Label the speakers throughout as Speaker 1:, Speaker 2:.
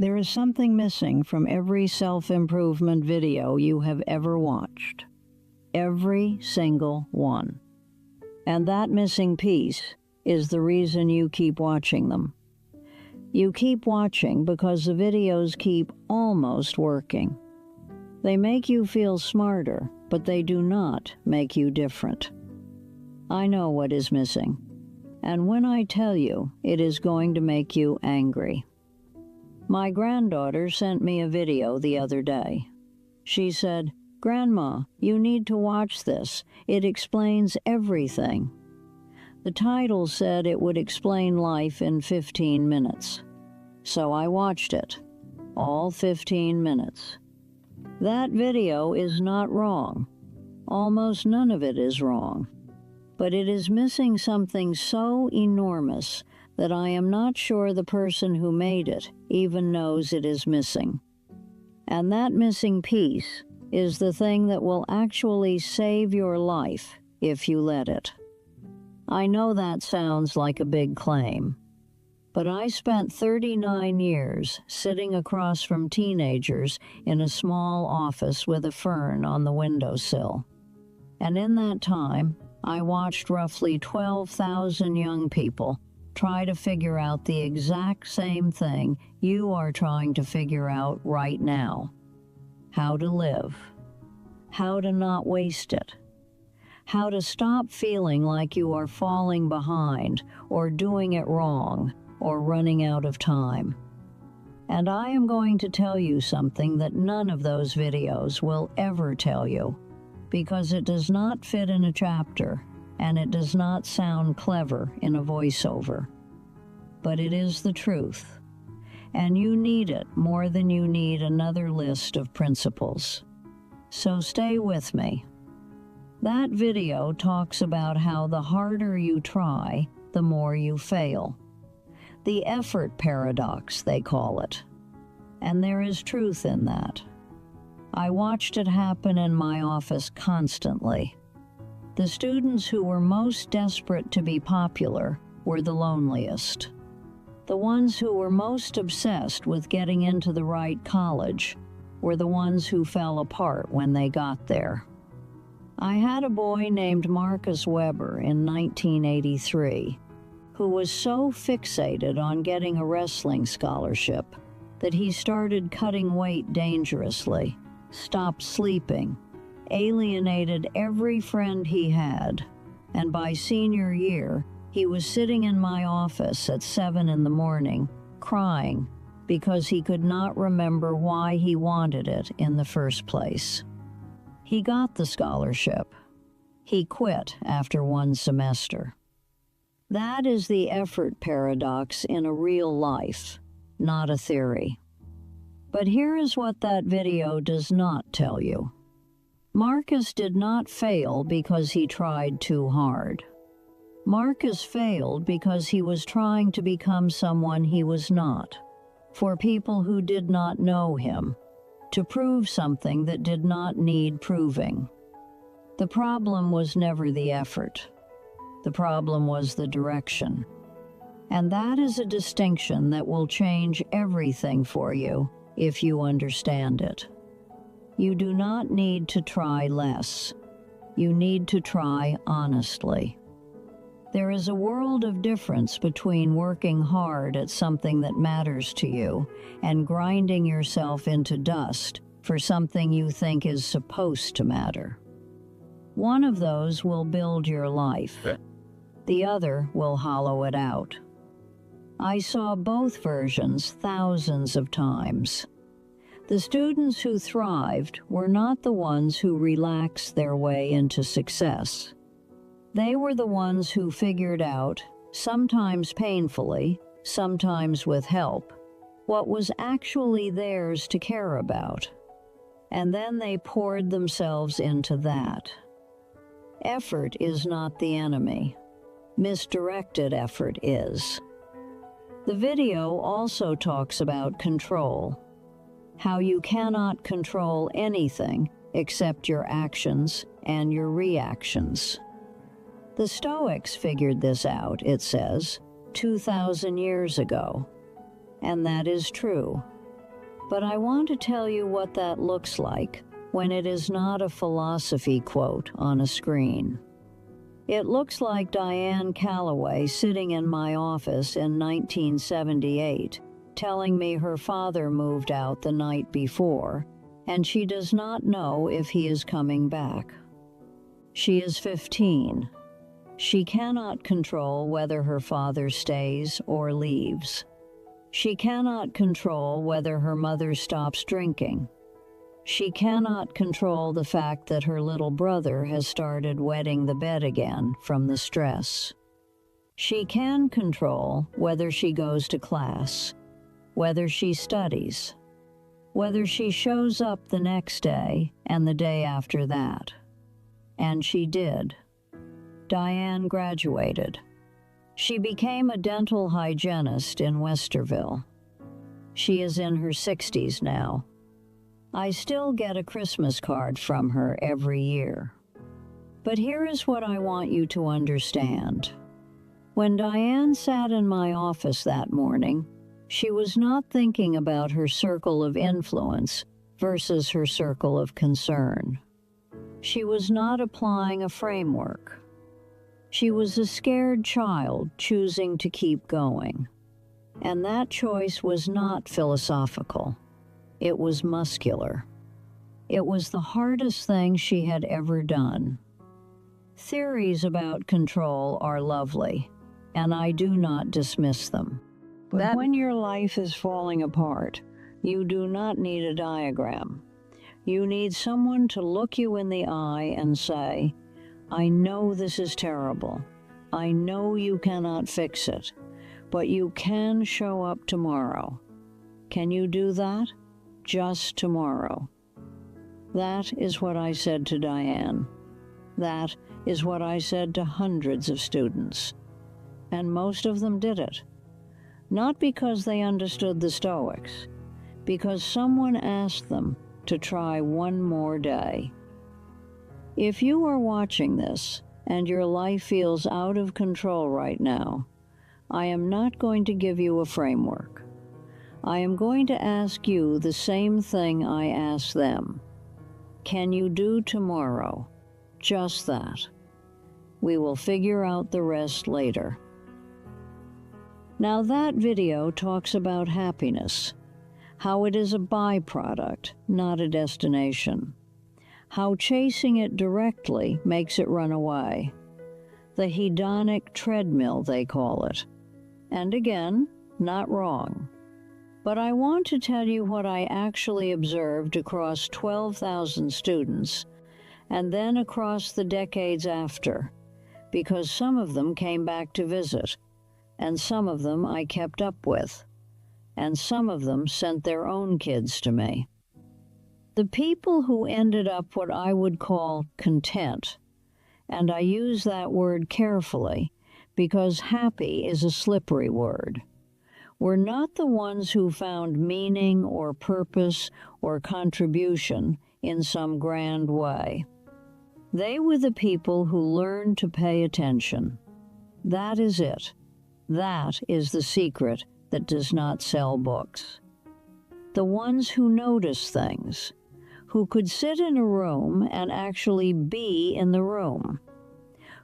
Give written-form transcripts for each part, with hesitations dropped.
Speaker 1: There is something missing from every self-improvement video you have ever watched. Every single one. And that missing piece is the reason you keep watching them. You keep watching because the videos keep almost working. They make you feel smarter, but they do not make you different. I know what is missing, and when I tell you, it is going to make you angry. My granddaughter sent me a video the other day. She said, "Grandma, you need to watch this. It explains everything." The title said it would explain life in 15 minutes. So I watched it, all 15 minutes. That video is not wrong. Almost none of it is wrong. But it is missing something so enormous that I am not sure the person who made it even knows it is missing. And that missing piece is the thing that will actually save your life if you let it. I know that sounds like a big claim, but I spent 39 years sitting across from teenagers in a small office with a fern on the windowsill. And in that time, I watched roughly 12,000 young people try to figure out the exact same thing you are trying to figure out right now. How to live. How to not waste it. How to stop feeling like you are falling behind or doing it wrong or running out of time. And I am going to tell you something that none of those videos will ever tell you, because it does not fit in a chapter and it does not sound clever in a voiceover. But it is the truth, and you need it more than you need another list of principles. So stay with me. That video talks about how the harder you try, the more you fail. The effort paradox, they call it. And there is truth in that. I watched it happen in my office constantly. The students who were most desperate to be popular were the loneliest. The ones who were most obsessed with getting into the right college were the ones who fell apart when they got there. I had a boy named Marcus Weber in 1983 who was so fixated on getting a wrestling scholarship that he started cutting weight dangerously, stopped sleeping, alienated every friend he had, and by senior year, he was sitting in my office at 7 in the morning, crying because he could not remember why he wanted it in the first place. He got the scholarship. He quit after 1 semester. That is the effort paradox in a real life, not a theory. But here is what that video does not tell you. Marcus did not fail because he tried too hard. Marcus failed because he was trying to become someone he was not, for people who did not know him, to prove something that did not need proving. The problem was never the effort. The problem was the direction. And that is a distinction that will change everything for you if you understand it. You do not need to try less. You need to try honestly. There is a world of difference between working hard at something that matters to you and grinding yourself into dust for something you think is supposed to matter. One of those will build your life. The other will hollow it out. I saw both versions thousands of times. The students who thrived were not the ones who relaxed their way into success. They were the ones who figured out, sometimes painfully, sometimes with help, what was actually theirs to care about. And then they poured themselves into that. Effort is not the enemy. Misdirected effort is. The video also talks about control. How you cannot control anything except your actions and your reactions. The Stoics figured this out, it says, 2,000 years ago. And that is true. But I want to tell you what that looks like when it is not a philosophy quote on a screen. It looks like Diane Calloway sitting in my office in 1978, telling me her father moved out the night before, and she does not know if he is coming back. She is 15. She cannot control whether her father stays or leaves. She cannot control whether her mother stops drinking. She cannot control the fact that her little brother has started wetting the bed again from the stress. She can control whether she goes to class, whether she studies, whether she shows up the next day and the day after that. And she did. Diane graduated. She became a dental hygienist in Westerville. She is in her 60s now. I still get a Christmas card from her every year. But here is what I want you to understand. When Diane sat in my office that morning, she was not thinking about her circle of influence versus her circle of concern. She was not applying a framework. She was a scared child choosing to keep going. And that choice was not philosophical. It was muscular. It was the hardest thing she had ever done. Theories about control are lovely, and I do not dismiss them. But when your life is falling apart, you do not need a diagram. You need someone to look you in the eye and say, I know this is terrible. I know you cannot fix it, but you can show up tomorrow. Can you do that? Just tomorrow. That is what I said to Diane. That is what I said to hundreds of students. And most of them did it. Not because they understood the Stoics, because someone asked them to try one more day. If you are watching this and your life feels out of control right now, I am not going to give you a framework. I am going to ask you the same thing I asked them. Can you do tomorrow? Just that. We will figure out the rest later. Now that video talks about happiness, how it is a byproduct, not a destination, how chasing it directly makes it run away, the hedonic treadmill they call it. And again, not wrong. But I want to tell you what I actually observed across 12,000 students, and then across the decades after, because some of them came back to visit, and some of them I kept up with, and some of them sent their own kids to me. The people who ended up what I would call content, and I use that word carefully because happy is a slippery word, were not the ones who found meaning or purpose or contribution in some grand way. They were the people who learned to pay attention. That is it. That is the secret that does not sell books. The ones who notice things, who could sit in a room and actually be in the room,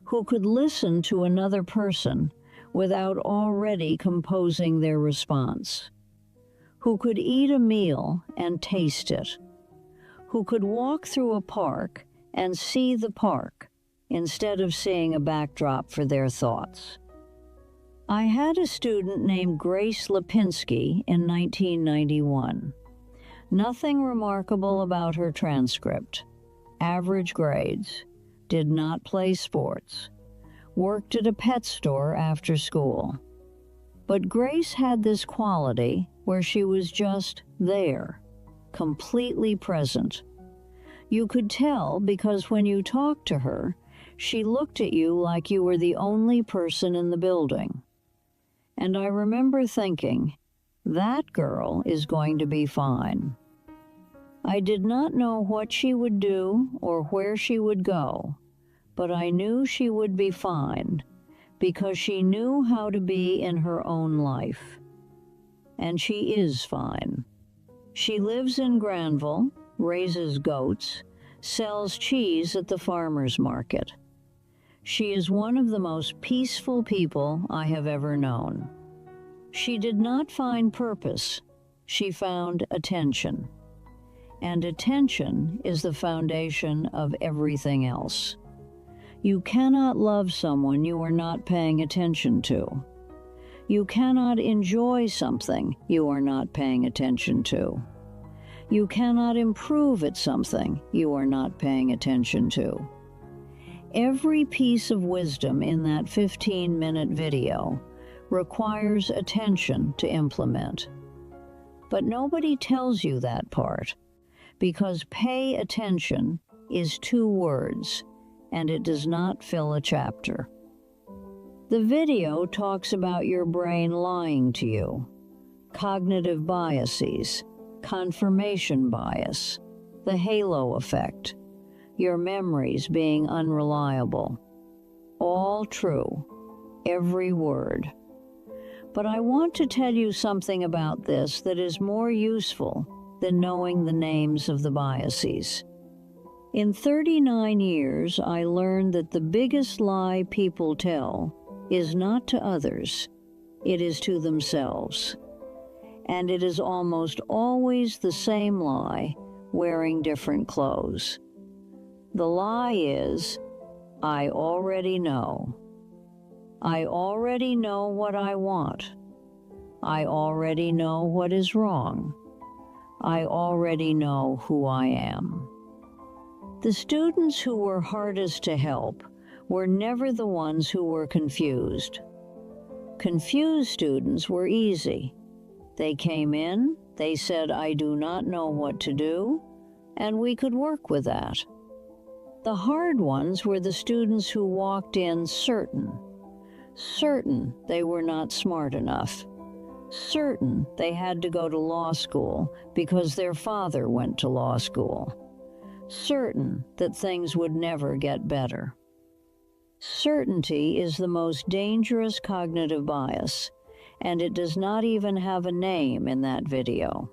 Speaker 1: who could listen to another person without already composing their response, who could eat a meal and taste it, who could walk through a park and see the park instead of seeing a backdrop for their thoughts. I had a student named Grace Lipinski in 1991. Nothing remarkable about her transcript. Average grades. Did not play sports. Worked at a pet store after school. But Grace had this quality where she was just there, completely present. You could tell because when you talked to her, she looked at you like you were the only person in the building. And I remember thinking, that girl is going to be fine. I did not know what she would do or where she would go, but I knew she would be fine because she knew how to be in her own life. And she is fine. She lives in Granville, raises goats, sells cheese at the farmer's market. She is one of the most peaceful people I have ever known. She did not find purpose. She found attention. And attention is the foundation of everything else. You cannot love someone you are not paying attention to. You cannot enjoy something you are not paying attention to. You cannot improve at something you are not paying attention to. Every piece of wisdom in that 15-minute video requires attention to implement. But nobody tells you that part, because pay attention is 2 words, and it does not fill a chapter. The video talks about your brain lying to you, cognitive biases, confirmation bias, the halo effect, your memories being unreliable. All true, every word. But I want to tell you something about this that is more useful than knowing the names of the biases. In 39 years, I learned that the biggest lie people tell is not to others, it is to themselves. And it is almost always the same lie, wearing different clothes. The lie is, I already know. I already know what I want. I already know what is wrong. I already know who I am. The students who were hardest to help were never the ones who were confused. Confused students were easy. They came in, they said, I do not know what to do, and we could work with that. The hard ones were the students who walked in certain they were not smart enough, certain they had to go to law school because their father went to law school, certain that things would never get better. Certainty is the most dangerous cognitive bias, and it does not even have a name in that video.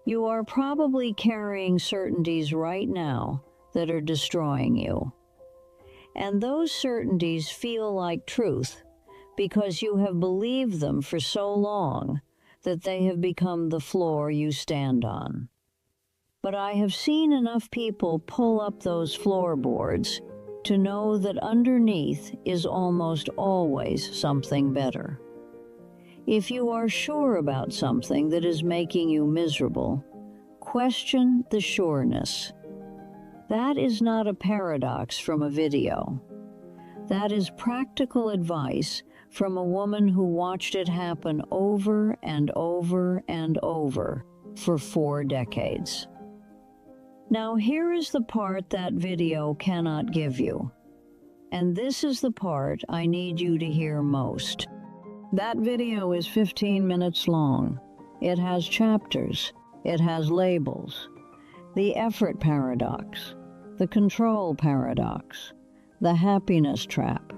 Speaker 1: You are probably carrying certainties right now that are destroying you. And those certainties feel like truth because you have believed them for so long that they have become the floor you stand on. But I have seen enough people pull up those floorboards to know that underneath is almost always something better. If you are sure about something that is making you miserable, question the sureness. That is not a paradox from a video. That is practical advice from a woman who watched it happen over and over and over for 4 decades. Now here is the part that video cannot give you. And this is the part I need you to hear most. That video is 15 minutes long. It has chapters. It has labels. The effort paradox, the control paradox, the happiness trap.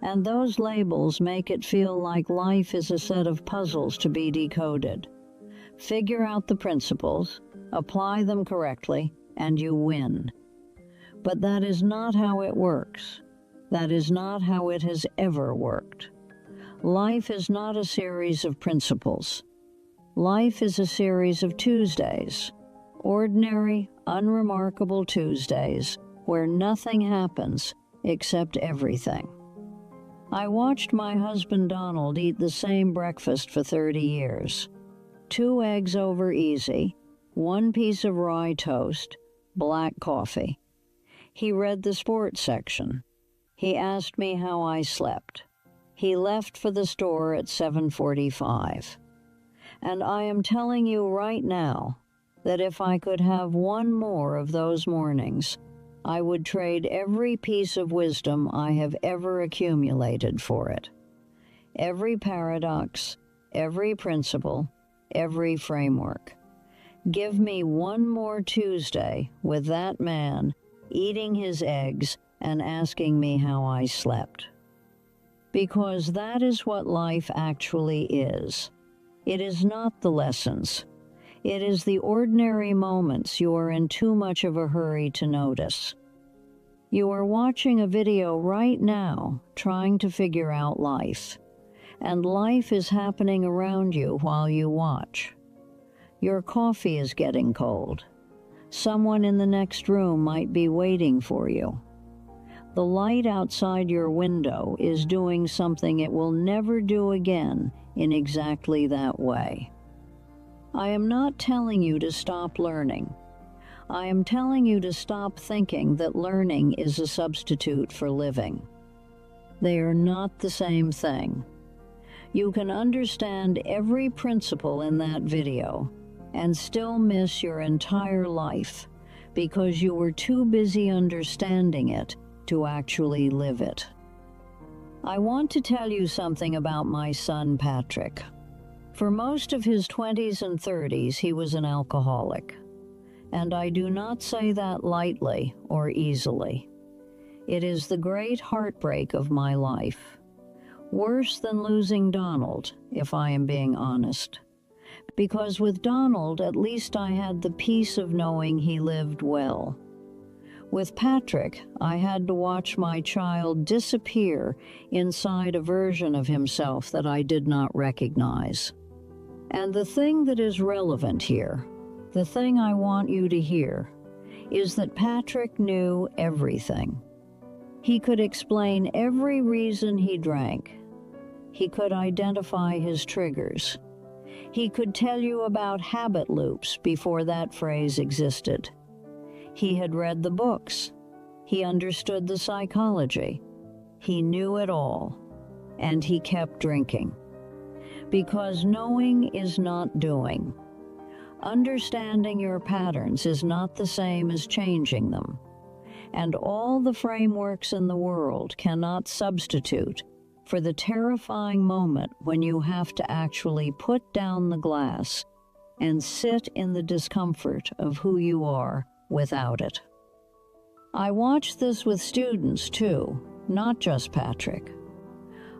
Speaker 1: And those labels make it feel like life is a set of puzzles to be decoded. Figure out the principles, apply them correctly, and you win. But that is not how it works. That is not how it has ever worked. Life is not a series of principles. Life is a series of Tuesdays, ordinary, unremarkable Tuesdays, where nothing happens except everything. I watched my husband Donald eat the same breakfast for 30 years. 2 eggs over easy, 1 piece of rye toast, black coffee. He read the sports section. He asked me how I slept. He left for the store at 7:45. And I am telling you right now that if I could have 1 more of those mornings, I would trade every piece of wisdom I have ever accumulated for it. Every paradox, every principle, every framework. Give me 1 more Tuesday with that man eating his eggs and asking me how I slept. Because that is what life actually is. It is not the lessons. It is the ordinary moments you are in too much of a hurry to notice. You are watching a video right now, trying to figure out life, and life is happening around you while you watch. Your coffee is getting cold. Someone in the next room might be waiting for you. The light outside your window is doing something it will never do again in exactly that way. I am not telling you to stop learning. I am telling you to stop thinking that learning is a substitute for living. They are not the same thing. You can understand every principle in that video and still miss your entire life because you were too busy understanding it to actually live it. I want to tell you something about my son Patrick. For most of his 20s and 30s, he was an alcoholic. And I do not say that lightly or easily. It is the great heartbreak of my life. Worse than losing Donald, if I am being honest. Because with Donald, at least I had the peace of knowing he lived well. With Patrick, I had to watch my child disappear inside a version of himself that I did not recognize. And the thing that is relevant here, the thing I want you to hear, is that Patrick knew everything. He could explain every reason he drank. He could identify his triggers. He could tell you about habit loops before that phrase existed. He had read the books. He understood the psychology. He knew it all. And he kept drinking. Because knowing is not doing. Understanding your patterns is not the same as changing them. And all the frameworks in the world cannot substitute for the terrifying moment when you have to actually put down the glass and sit in the discomfort of who you are without it. I watch this with students too, not just Patrick.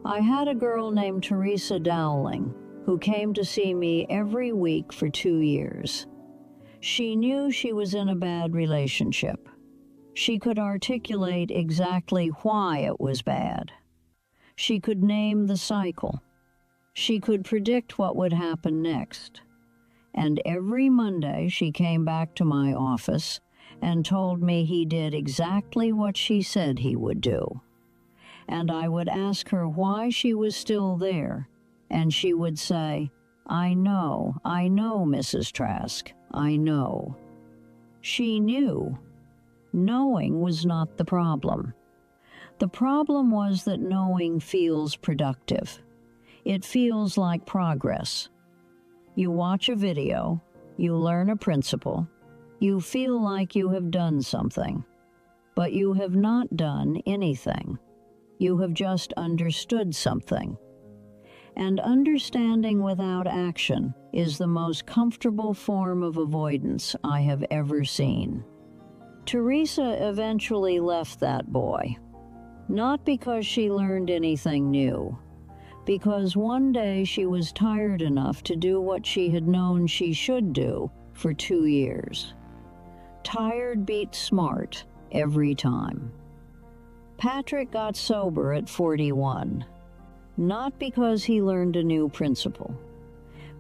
Speaker 1: I had a girl named Teresa Dowling who came to see me every week for 2 years. She knew she was in a bad relationship. She could articulate exactly why it was bad. She could name the cycle. She could predict what would happen next. And every Monday she came back to my office and told me he did exactly what she said he would do. And I would ask her why she was still there, and she would say, I know, Mrs. Trask, I know. She knew. Knowing was not the problem. The problem was that knowing feels productive. It feels like progress. You watch a video, you learn a principle, you feel like you have done something, but you have not done anything. You have just understood something. And understanding without action is the most comfortable form of avoidance I have ever seen. Teresa eventually left that boy, not because she learned anything new, because one day she was tired enough to do what she had known she should do for 2 years. Tired beats smart every time. Patrick got sober at 41, not because he learned a new principle,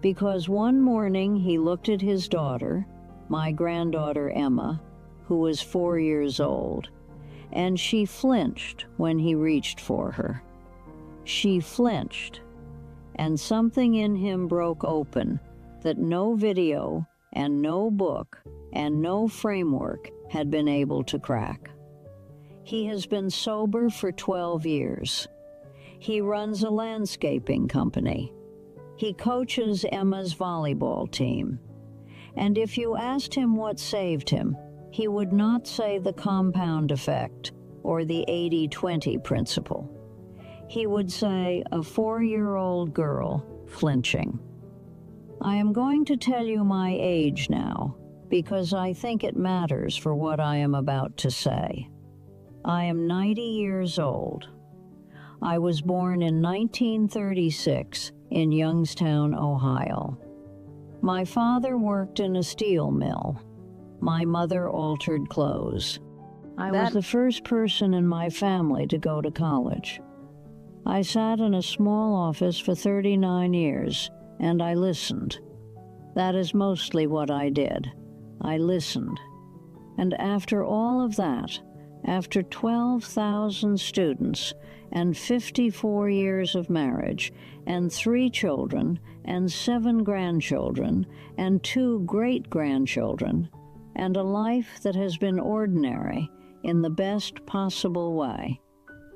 Speaker 1: because one morning he looked at his daughter, my granddaughter Emma, who was 4 years old, and she flinched when he reached for her. She flinched, and something in him broke open that no video and no book and no framework had been able to crack. He has been sober for 12 years. He runs a landscaping company. He coaches Emma's volleyball team. And if you asked him what saved him, he would not say the compound effect or the 80-20 principle. He would say a 4-year-old girl flinching. I am going to tell you my age now, because I think it matters for what I am about to say. I am 90 years old. I was born in 1936 in Youngstown, Ohio. My father worked in a steel mill. My mother altered clothes. I was the first person in my family to go to college. I sat in a small office for 39 years, and I listened. That is mostly what I did. I listened. And after all of that, after 12,000 students and 54 years of marriage and 3 children and 7 grandchildren and 2 great-grandchildren, and a life that has been ordinary in the best possible way,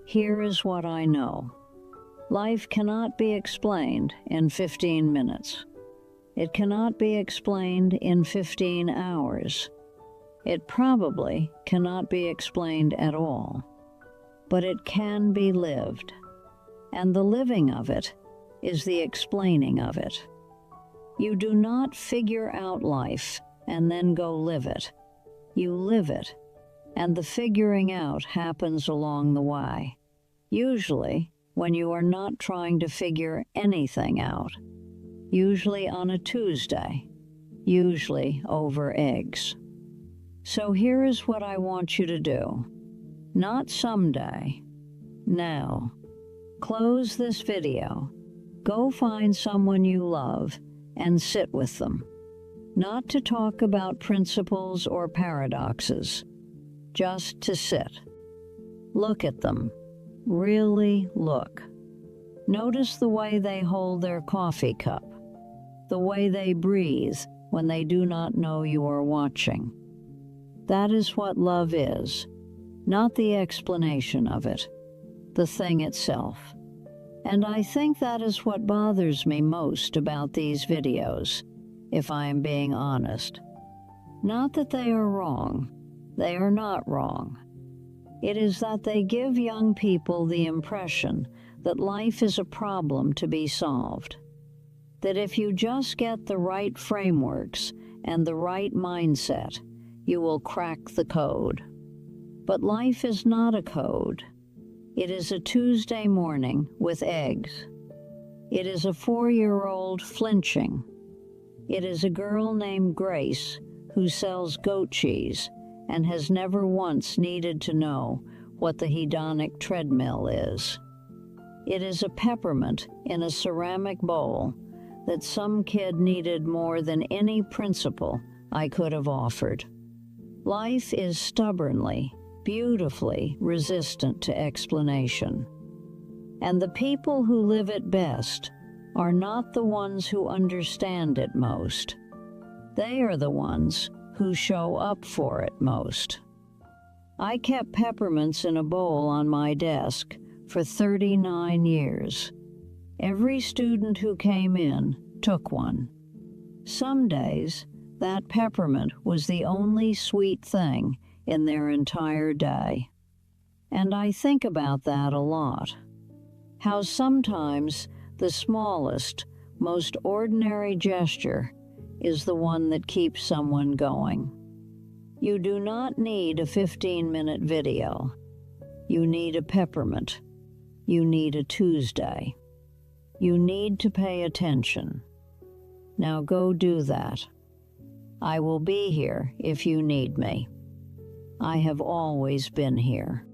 Speaker 1: here is what I know. Life cannot be explained in 15 minutes. It cannot be explained in 15 hours. It probably cannot be explained at all. But it can be lived. And the living of it is the explaining of it. You do not figure out life and then go live it. You live it, and the figuring out happens along the way. Usually, when you are not trying to figure anything out. Usually on a Tuesday. Usually over eggs. So here is what I want you to do. Not someday. Now. Close this video. Go find someone you love and sit with them. Not to talk about principles or paradoxes. Just to sit. Look at them. Really look. Notice the way they hold their coffee cup. The way they breathe when they do not know you are watching. That is what love is, not the explanation of it, the thing itself. And I think that is what bothers me most about these videos, if I am being honest. Not that they are wrong. They are not wrong. It is that they give young people the impression that life is a problem to be solved. That if you just get the right frameworks and the right mindset, you will crack the code. But life is not a code. It is a Tuesday morning with eggs. It is a 4-year-old flinching. It is a girl named Grace who sells goat cheese and has never once needed to know what the hedonic treadmill is. It is a peppermint in a ceramic bowl that some kid needed more than any principle I could have offered. Life is stubbornly, beautifully resistant to explanation. And the people who live it best are not the ones who understand it most. They are the ones who show up for it most. I kept peppermints in a bowl on my desk for 39 years. Every student who came in took one. Some days, that peppermint was the only sweet thing in their entire day. And I think about that a lot. How sometimes the smallest, most ordinary gesture is the one that keeps someone going. You do not need a 15-minute video. You need a peppermint. You need a Tuesday. You need to pay attention. Now go do that. I will be here if you need me. I have always been here.